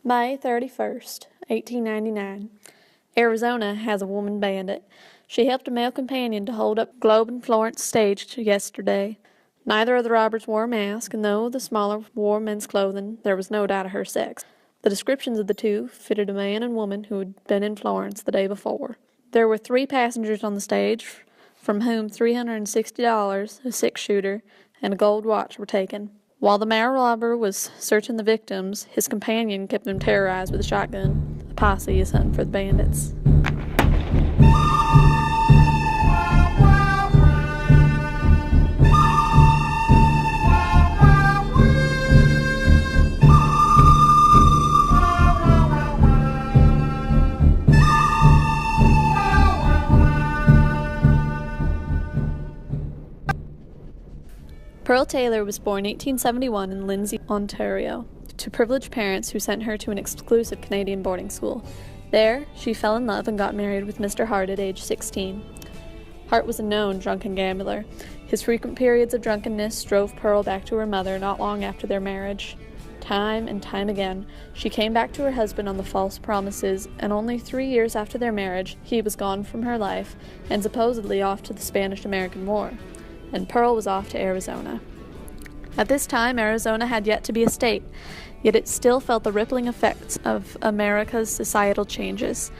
May 31st, 1899. Arizona has a woman bandit. She helped a male companion to hold up Globe and Florence stage yesterday. Neither of the robbers wore a mask, and though the smaller wore men's clothing, there was no doubt of her sex. The descriptions of the two fitted a man and woman who had been in Florence the day before. There were 3 passengers on the stage, from whom $360, a 6-shooter, and a gold watch were taken. While the male robber was searching the victims, his companion kept them terrorized with a shotgun. The posse is hunting for the bandits. Pearl Taylor was born 1871 in Lindsay, Ontario, to privileged parents who sent her to an exclusive Canadian boarding school. There, she fell in love and got married with Mr. Hart at age 16. Hart was a known drunken gambler. His frequent periods of drunkenness drove Pearl back to her mother not long after their marriage. Time and time again, she came back to her husband on the false promises, and only 3 years after their marriage, he was gone from her life and supposedly off to the Spanish-American War. And Pearl was off to Arizona. At this time, Arizona had yet to be a state, yet it still felt the rippling effects of America's societal changes.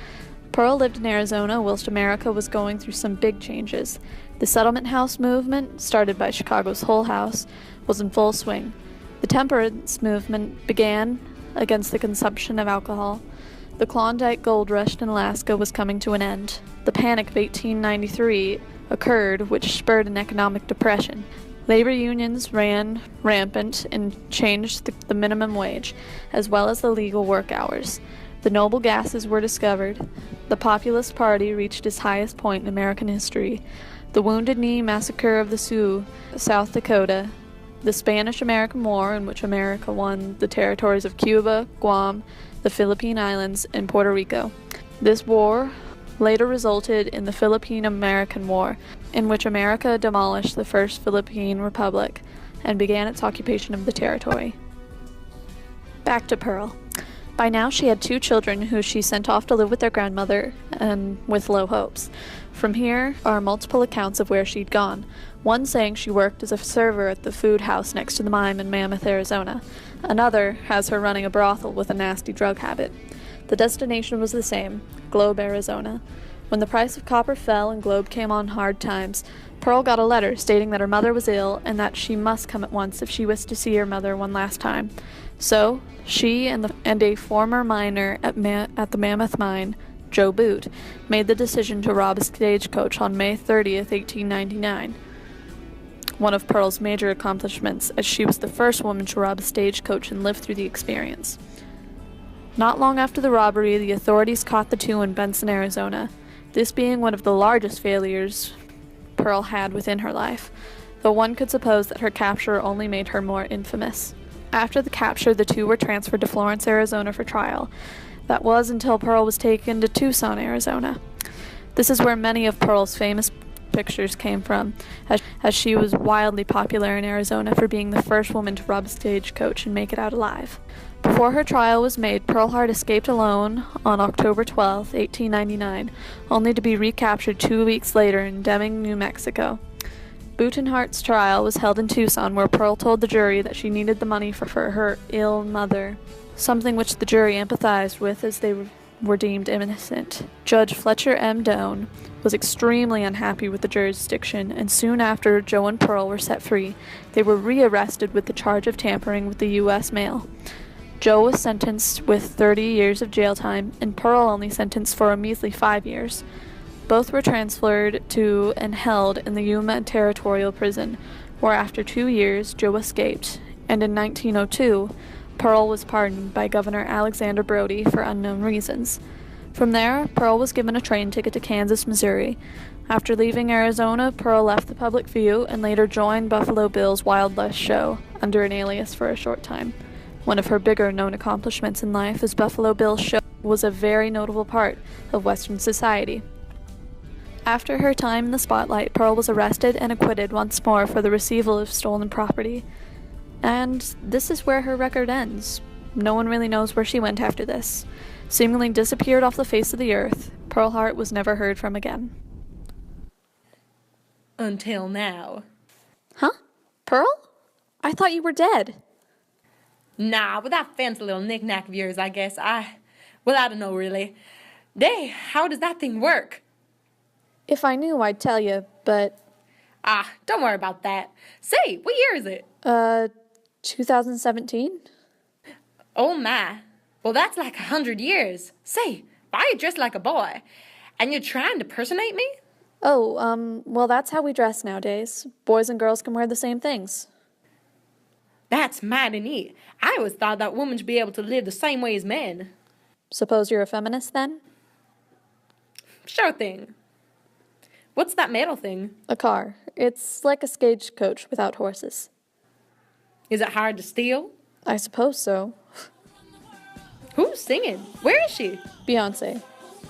Pearl lived in Arizona whilst America was going through some big changes. The settlement house movement, started by Chicago's Hull House, was in full swing. The temperance movement began against the consumption of alcohol. The Klondike gold rush in Alaska was coming to an end. The Panic of 1893 occurred, which spurred an economic depression. Labor unions ran rampant and changed the minimum wage, as well as the legal work hours. The noble gases were discovered. The Populist Party reached its highest point in American history. The Wounded Knee Massacre of the Sioux, South Dakota. The Spanish-American War, in which America won the territories of Cuba, Guam, the Philippine Islands, and Puerto Rico. This war later resulted in the Philippine-American War, in which America demolished the First Philippine Republic and began its occupation of the territory. Back to Pearl. By now she had 2 children who she sent off to live with their grandmother, and with low hopes. From here are multiple accounts of where she'd gone, one saying she worked as a server at the food house next to the mine in Mammoth, Arizona. Another has her running a brothel with a nasty drug habit. The destination was the same, Globe, Arizona. When the price of copper fell and Globe came on hard times, Pearl got a letter stating that her mother was ill and that she must come at once if she wished to see her mother one last time. So, she and a former miner at the Mammoth Mine, Joe Boot, made the decision to rob a stagecoach on May 30th, 1899. One of Pearl's major accomplishments, as she was the first woman to rob a stagecoach and live through the experience. Not long after the robbery, the authorities caught the 2 in Benson, Arizona, this being one of the largest failures Pearl had within her life, though one could suppose that her capture only made her more infamous. After the capture, the 2 were transferred to Florence, Arizona for trial. That was until Pearl was taken to Tucson, Arizona. This is where many of Pearl's famous pictures came from, as she was wildly popular in Arizona for being the first woman to rob a stagecoach and make it out alive. Before her trial was made, Pearl Hart escaped alone on October 12, 1899, only to be recaptured 2 weeks later in Deming, New Mexico. Boot and Hart's trial was held in Tucson, where Pearl told the jury that she needed the money for her ill mother, something which the jury empathized with as they were deemed innocent. Judge Fletcher M. Doane was extremely unhappy with the jurisdiction, and soon after Joe and Pearl were set free, they were rearrested with the charge of tampering with the U.S. mail. Joe was sentenced with 30 years of jail time, and Pearl only sentenced for a measly 5 years. Both were transferred to and held in the Yuma Territorial Prison, where after 2 years Joe escaped, and in 1902, Pearl was pardoned by Governor Alexander Brody for unknown reasons. From there, Pearl was given a train ticket to Kansas, Missouri. After leaving Arizona, Pearl left the public view and later joined Buffalo Bill's Wild West show under an alias for a short time. One of her bigger known accomplishments in life as Buffalo Bill's show was a very notable part of Western society. After her time in the spotlight, Pearl was arrested and acquitted once more for the receival of stolen property. And this is where her record ends. No one really knows where she went after this. Seemingly disappeared off the face of the earth, Pearl Hart was never heard from again. Until now. Huh? Pearl? I thought you were dead. Nah, with that fancy little knick-knack of yours, I guess. I don't know, really. Day, how does that thing work? If I knew, I'd tell you, but... Don't worry about that. Say, what year is it? 2017? Oh, my. Well, that's like 100 years. Say, why are you dressed like a boy? And you're trying to personate me? Oh, well, that's how we dress nowadays. Boys and girls can wear the same things. That's mighty neat. I always thought that women should be able to live the same way as men. Suppose you're a feminist, then? Sure thing. What's that metal thing? A car. It's like a stagecoach without horses. Is it hard to steal? I suppose so. Who's singing? Where is she? Beyonce.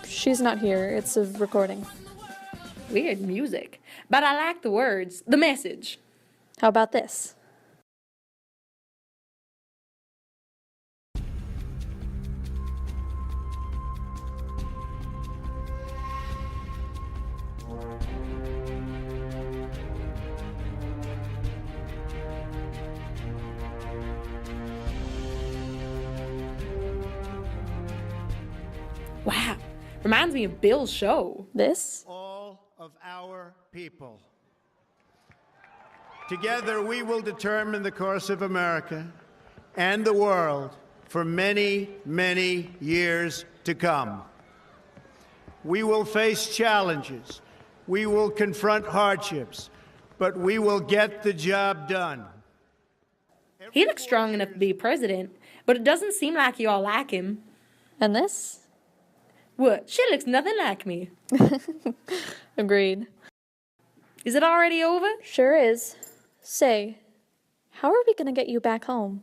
She's not here. It's a recording. Weird music. But I like the words, the message. How about this? Wow. Reminds me of Bill's show. This? All of our people. Together we will determine the course of America and the world for many, many years to come. We will face challenges. We will confront hardships, but we will get the job done. He looks strong enough to be president, but it doesn't seem like you all like him. And this? What? She looks nothing like me. Agreed. Is it already over? Sure is. Say, how are we gonna get you back home?